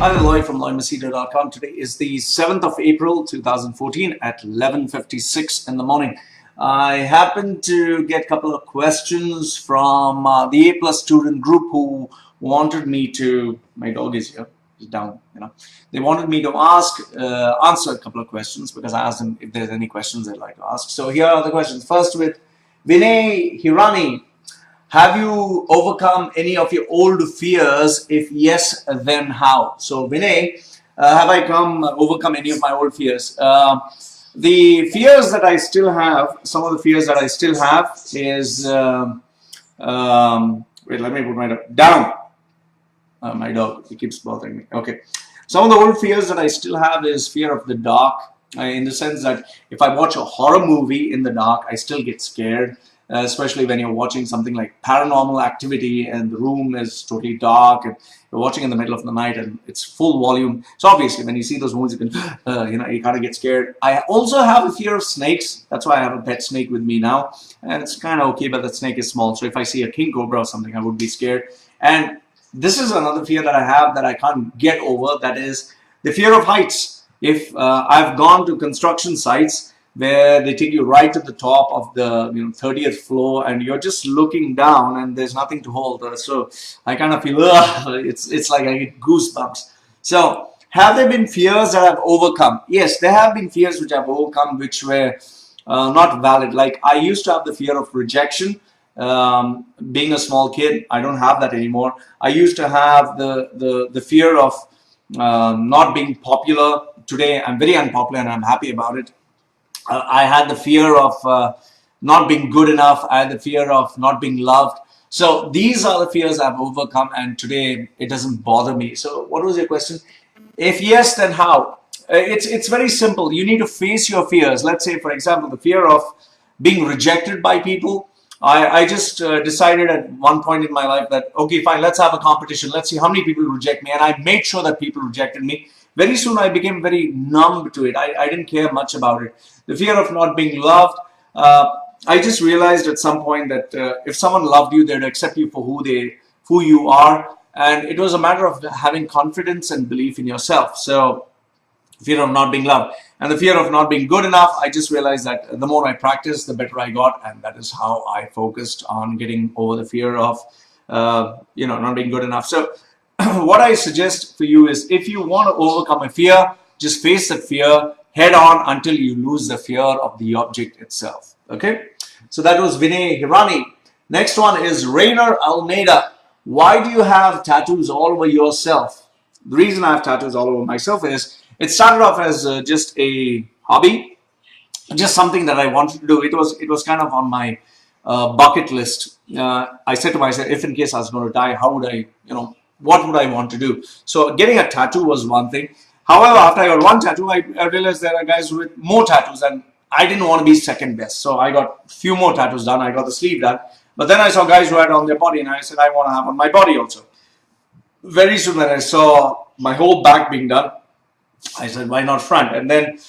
Hi, Loy from loymachedo.com. Today is the 7th of April 2014 at 11:56 in the morning. I happened to get a couple of questions from the A+ student group who wanted me to, my dog is here, he's down, they wanted me to answer a couple of questions because I asked them if there's any questions they'd like to ask. So here are the questions. First with Vinay Hirani. Have you overcome any of your old fears? If yes, then how? So Vinay, have I overcome any of my old fears? The fears that I still have, some of the fears that I still have is, wait, let me put my dog down. My dog, he keeps bothering me. Okay. Some of the old fears that I still have is fear of the dark, in the sense that if I watch a horror movie in the dark, I still get scared. Especially when you're watching something like Paranormal Activity and the room is totally dark and you're watching in the middle of the night and it's full volume. So obviously when you see those movies, you can, you kind of get scared. I also have a fear of snakes. That's why I have a pet snake with me now. And it's kind of okay, but that snake is small. So if I see a king cobra or something, I would be scared. And this is another fear that I have that I can't get over. That is the fear of heights. If I've gone to construction sites where they take you right to the top of the 30th floor and you're just looking down and there's nothing to hold. So I kind of feel, it's like I get goosebumps. So have there been fears that I've overcome? Yes, there have been fears which I've overcome which were not valid. Like I used to have the fear of rejection. Being a small kid, I don't have that anymore. I used to have the fear of not being popular. Today I'm very unpopular and I'm happy about it. I had the fear of not being good enough. I had the fear of not being loved. So these are the fears I've overcome and today it doesn't bother me. So what was your question? If yes, then how? It's very simple. You need to face your fears. Let's say, for example, the fear of being rejected by people. I just decided at one point in my life that, okay, fine, let's have a competition. Let's see how many people reject me. And I made sure that people rejected me. Very soon I became very numb to it. I didn't care much about it. The fear of not being loved. I just realized at some point that if someone loved you, they'd accept you for who you are. And it was a matter of having confidence and belief in yourself. So fear of not being loved. And the fear of not being good enough, I just realized that the more I practiced, the better I got. And that is how I focused on getting over the fear of, not being good enough. So what I suggest for you is if you want to overcome a fear, just face that fear head on until you lose the fear of the object itself. Okay. So that was Vinay Hirani. Next one is Rayner Almeida. Why do you have tattoos all over yourself? The reason I have tattoos all over myself is it started off as just a hobby, just something that I wanted to do. It was kind of on my bucket list. I said to myself, if in case I was going to die, how would I, what would I want to do? So getting a tattoo was one thing. However, after I got one tattoo, I realized there are guys with more tattoos and I didn't want to be second best. So I got a few more tattoos done. I got the sleeve done. But then I saw guys who had on their body and I said, I want to have on my body also. Very soon when I saw my whole back being done, I said, why not front? And then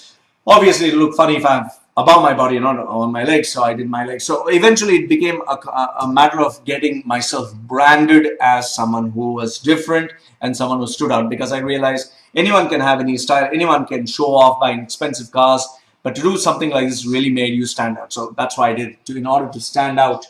obviously it looked funny if I'm above my body, not on my legs. So I did my legs. So eventually it became a matter of getting myself branded as someone who was different and someone who stood out, because I realized anyone can have any style, anyone can show off buying expensive cars, but to do something like this really made you stand out. So that's why I did it, in order to stand out.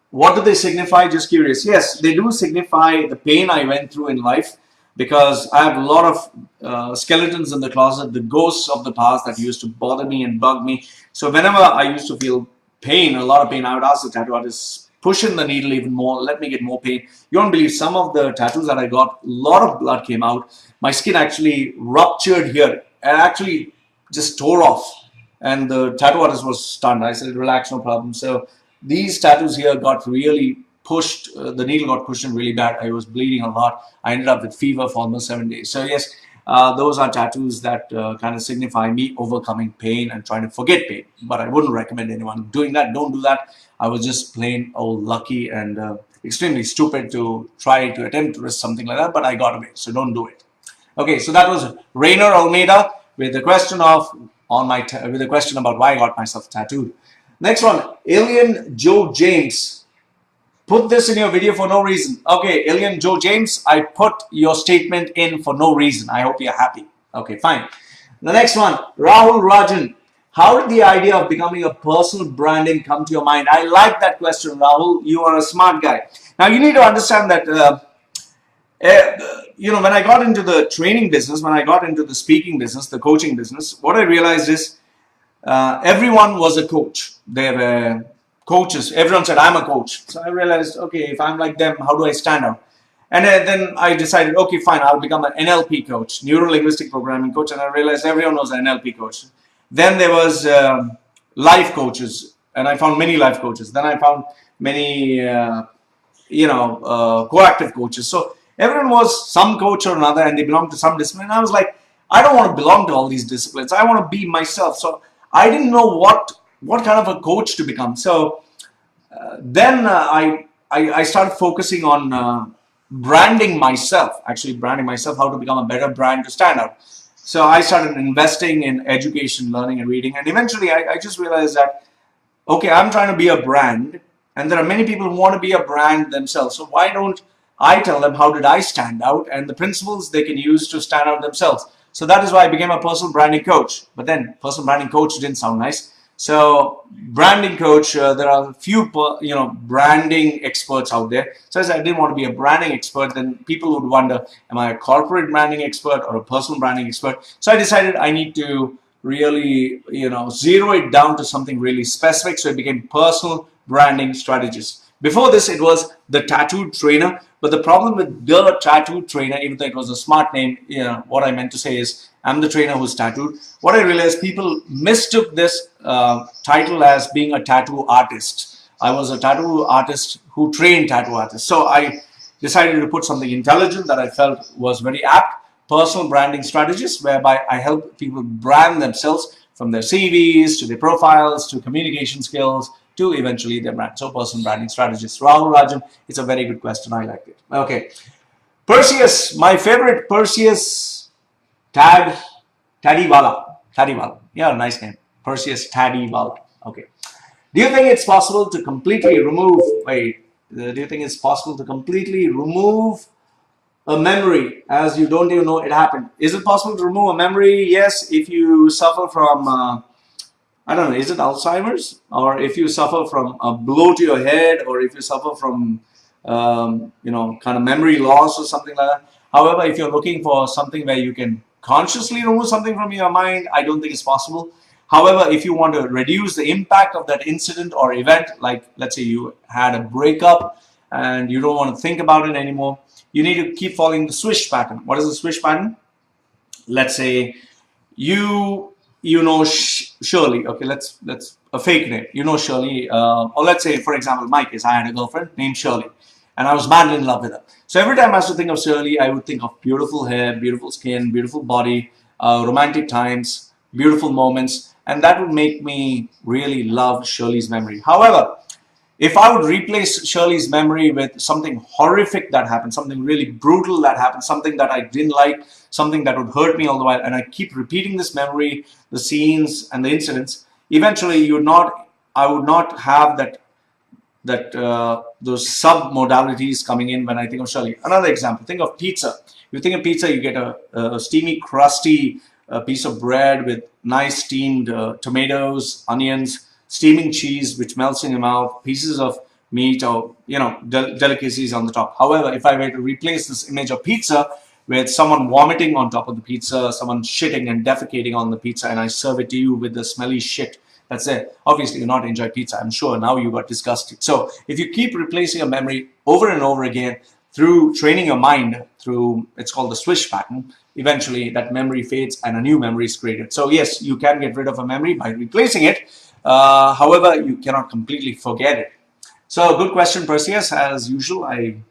What do they signify? Just curious. Yes, they do signify the pain I went through in life, because I have a lot of skeletons in the closet, the ghosts of the past that used to bother me and bug me. So whenever I used to feel pain, a lot of pain, I would ask the tattoo artist, push in the needle even more, let me get more pain. You don't believe some of the tattoos that I got, a lot of blood came out. My skin actually ruptured here and actually just tore off. And the tattoo artist was stunned. I said, relax, no problem. So these tattoos here got really pushed, the needle got pushed in really bad. I was bleeding a lot. I ended up with fever for almost 7 days. So yes, those are tattoos that kind of signify me overcoming pain and trying to forget pain. But I wouldn't recommend anyone doing that. Don't do that. I was just plain old lucky and extremely stupid to try to attempt to risk something like that, but I got away. So don't do it. Okay, so that was Rayner Almeida with the question of with the question about why I got myself tattooed. Next one, Alien Joe James. put this in your video for no reason. Okay, Alien Joe James, I put your statement in for no reason. I hope you're happy. Okay, fine. The next one, Rahul Rajan. How did the idea of becoming a personal branding come to your mind? I like that question, Rahul. You are a smart guy. Now, you need to understand that, when I got into the training business, when I got into the speaking business, the coaching business, what I realized is everyone was a coach. They were coaches. Everyone said, I'm a coach. So I realized, okay, if I'm like them, how do I stand out? And then I decided, okay, fine, I'll become an NLP coach, neuro-linguistic programming coach. And I realized everyone was an NLP coach. Then there was life coaches, and I found many life coaches. Then I found many, coactive coaches. So everyone was some coach or another, and they belonged to some discipline. And I was like, I don't want to belong to all these disciplines. I want to be myself. So I didn't know what kind of a coach to become. So then I started focusing on branding myself, how to become a better brand to stand out. So I started investing in education, learning, and reading. And eventually I just realized that, okay, I'm trying to be a brand. And there are many people who want to be a brand themselves. So why don't I tell them how did I stand out and the principles they can use to stand out themselves. So that is why I became a personal branding coach. But then personal branding coach didn't sound nice. So branding coach, there are a few, branding experts out there. So as I didn't want to be a branding expert, then people would wonder, am I a corporate branding expert or a personal branding expert? So I decided I need to really, zero it down to something really specific. So it became personal branding strategist. Before this, it was the tattoo trainer. But the problem with the tattoo trainer, even though it was a smart name, what I meant to say is, I'm the trainer who's tattooed. What I realized, people mistook this title as being a tattoo artist. I was a tattoo artist who trained tattoo artists. So I decided to put something intelligent that I felt was very apt, personal branding strategist, whereby I help people brand themselves from their CVs to their profiles to communication skills to eventually their brand. So personal branding strategist. Rahul Rajan, it's a very good question. I like it. Okay. Perseus, my favorite, Perseus Tadiwala. Yeah, nice name. Perseus Tadiwala. Okay. Do you think it's possible to completely remove, do you think it's possible to completely remove a memory as you don't even know it happened? Is it possible to remove a memory? Yes, if you suffer from, I don't know, is it Alzheimer's? Or if you suffer from a blow to your head, or if you suffer from, kind of memory loss or something like that. However, if you're looking for something where you can consciously remove something from your mind, I don't think it's possible. However, if you want to reduce the impact of that incident or event, like let's say you had a breakup and you don't want to think about it anymore, you need to keep following the swish pattern. What is the swish pattern? Let's say you know Shirley. Okay, let's a fake name. You know Shirley, or let's say, for example, my case, I had a girlfriend named Shirley, and I was madly in love with her. So every time I used to think of Shirley, I would think of beautiful hair, beautiful skin, beautiful body, romantic times, beautiful moments, and that would make me really love Shirley's memory. However, if I would replace Shirley's memory with something horrific that happened, something really brutal that happened, something that I didn't like, something that would hurt me all the while, and I keep repeating this memory, the scenes and the incidents, eventually I would not have those sub-modalities coming in when I think of Shirley. Another example, think of pizza. You think of pizza, you get a steamy, crusty piece of bread with nice steamed tomatoes, onions, steaming cheese which melts in your mouth, pieces of meat or delicacies on the top. However, if I were to replace this image of pizza with someone vomiting on top of the pizza, someone shitting and defecating on the pizza, and I serve it to you with the smelly shit, that's it. Obviously, you not enjoy pizza. I'm sure now you got disgusted. So if you keep replacing a memory over and over again through training your mind through, it's called the swish pattern, eventually that memory fades and a new memory is created. So yes, you can get rid of a memory by replacing it. However, you cannot completely forget it. So good question, Perseus. As usual, you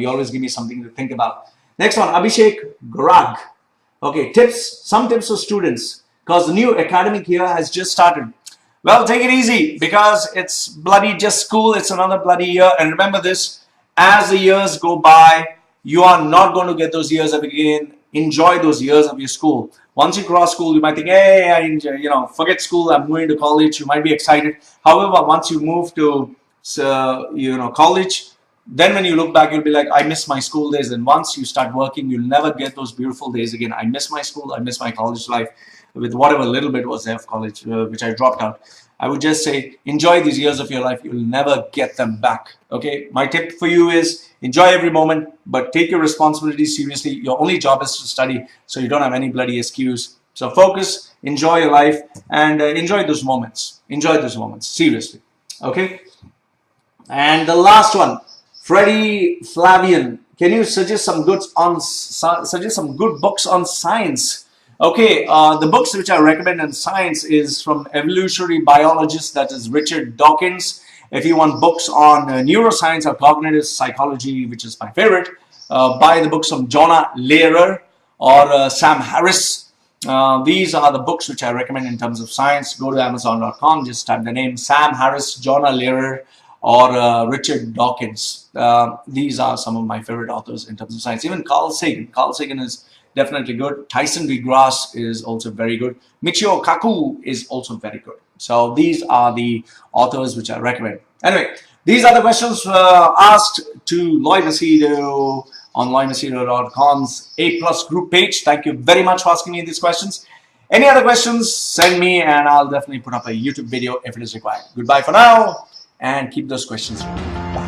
always give me something to think about. Next one, Abhishek Garag. Okay, some tips for students, because the new academic year has just started. Well, take it easy, because it's bloody just school. It's another bloody year. And remember this, as the years go by, you are not going to get those years again. Enjoy those years of your school. Once you cross school, you might think, hey, I enjoy, forget school, I'm going to college. You might be excited. However, once you move to so, college. Then when you look back, you'll be like, I miss my school days. And once you start working, you'll never get those beautiful days again. I miss my school. I miss my college life with whatever little bit was there of college, which I dropped out. I would just say, enjoy these years of your life. You'll never get them back. Okay. My tip for you is enjoy every moment, but take your responsibilities seriously. Your only job is to study, so you don't have any bloody excuse. So focus, enjoy your life, and enjoy those moments. Enjoy those moments. Seriously. Okay. And the last one, Freddie Flavian. Can you suggest some good books on science? Okay, the books which I recommend in science is from evolutionary biologist, that is Richard Dawkins. If you want books on neuroscience or cognitive psychology, which is my favorite, buy the books from Jonah Lehrer or Sam Harris. These are the books which I recommend in terms of science. Go to Amazon.com, just type the name Sam Harris, Jonah Lehrer, or Richard Dawkins. These are some of my favorite authors in terms of science. Even Carl Sagan. Carl Sagan is definitely good. Tyson V. Grass is also very good. Michio Kaku is also very good. So these are the authors which I recommend. Anyway, these are the questions asked to Loy Machedo on loymachedo.com's A+ group page. Thank you very much for asking me these questions. Any other questions, send me and I'll definitely put up a YouTube video if it is required. Goodbye for now and keep those questions ready.